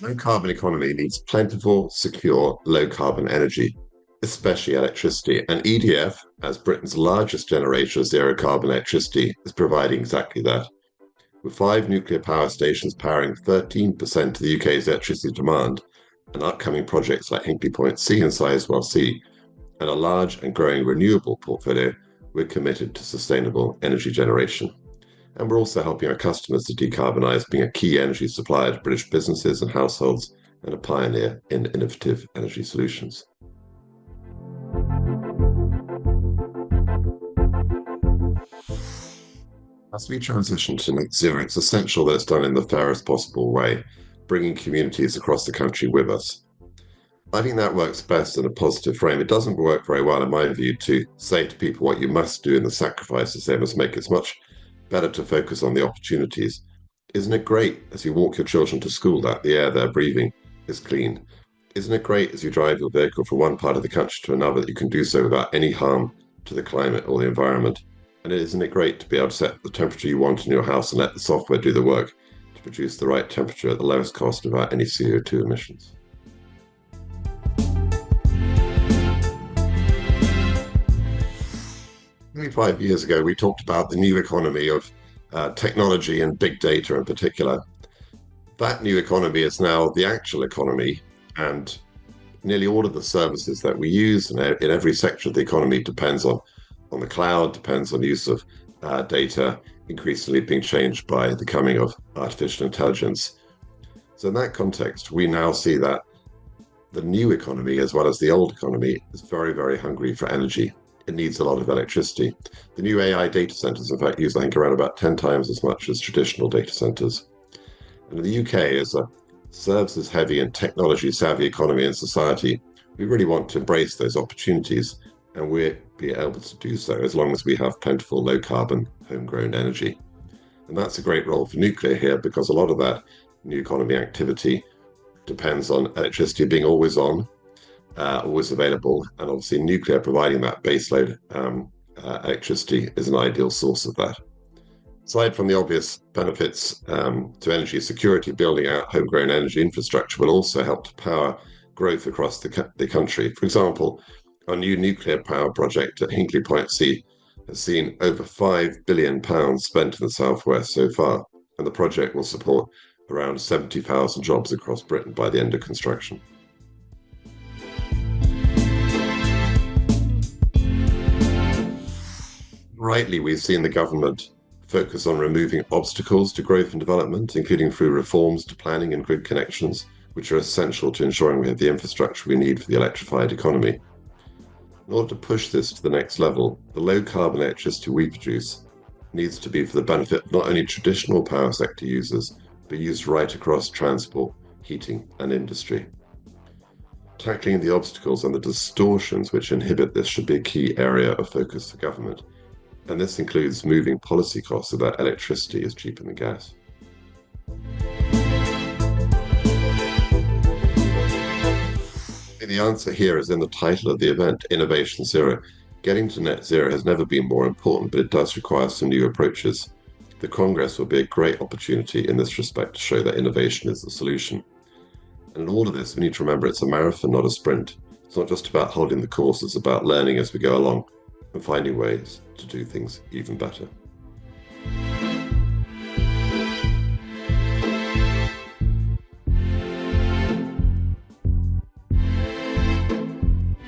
Low carbon economy needs plentiful, secure, low carbon energy, especially electricity. And EDF, as Britain's largest generator of zero carbon electricity, is providing exactly that. With five nuclear power stations powering 13% of the UK's electricity demand, and upcoming projects like Hinkley Point C and Sizewell C, and a large and growing renewable portfolio, we're committed to sustainable energy generation. And we're also helping our customers to decarbonise, being a key energy supplier to British businesses and households and a pioneer in innovative energy solutions. As we transition to net zero, it's essential that it's done in the fairest possible way, bringing communities across the country with us. I think that works best in a positive frame. It doesn't work very well, in my view, to say to people what you must do and the sacrifices they must make. It's much better to focus on the opportunities. Isn't it great as you walk your children to school that the air they're breathing is clean? Isn't it great as you drive your vehicle from one part of the country to another that you can do so without any harm to the climate or the environment? And isn't it great to be able to set the temperature you want in your house and let the software do the work to produce the right temperature at the lowest cost without any CO2 emissions? Maybe 5 years ago, we talked about the new economy of technology and big data in particular. That new economy is now the actual economy, and nearly all of the services that we use in every sector of the economy depends on the cloud, depends on use of data, increasingly being changed by the coming of artificial intelligence. So in that context, we now see that the new economy, as well as the old economy, is very, very hungry for energy. It needs a lot of electricity. The new AI data centers, in fact, use, I think, around about 10 times as much as traditional data centers. And the UK, as a services-heavy and technology-savvy economy and society, we really want to embrace those opportunities, and we'll be able to do so as long as we have plentiful, low-carbon, homegrown energy. And that's a great role for nuclear here, because a lot of that new economy activity depends on electricity being always on, always available, and obviously nuclear providing that baseload electricity is an ideal source of that. Aside from the obvious benefits to energy security, building out homegrown energy infrastructure will also help to power growth across the country. For example, our new nuclear power project at Hinkley Point C has seen over £5 billion spent in the southwest so far, and the project will support around 70,000 jobs across Britain by the end of construction. Rightly, we've seen the government focus on removing obstacles to growth and development, including through reforms to planning and grid connections, which are essential to ensuring we have the infrastructure we need for the electrified economy. In order to push this to the next level, the low-carbon electricity we produce needs to be for the benefit of not only traditional power sector users, but used right across transport, heating, and industry. Tackling the obstacles and the distortions which inhibit this should be a key area of focus for government. And this includes moving policy costs so that electricity is cheaper than gas. The answer here is in the title of the event, Innovation Zero. Getting to net zero has never been more important, but it does require some new approaches. The Congress will be a great opportunity in this respect to show that innovation is the solution. And in all of this, we need to remember it's a marathon, not a sprint. It's not just about holding the course, it's about learning as we go along and finding ways to do things even better.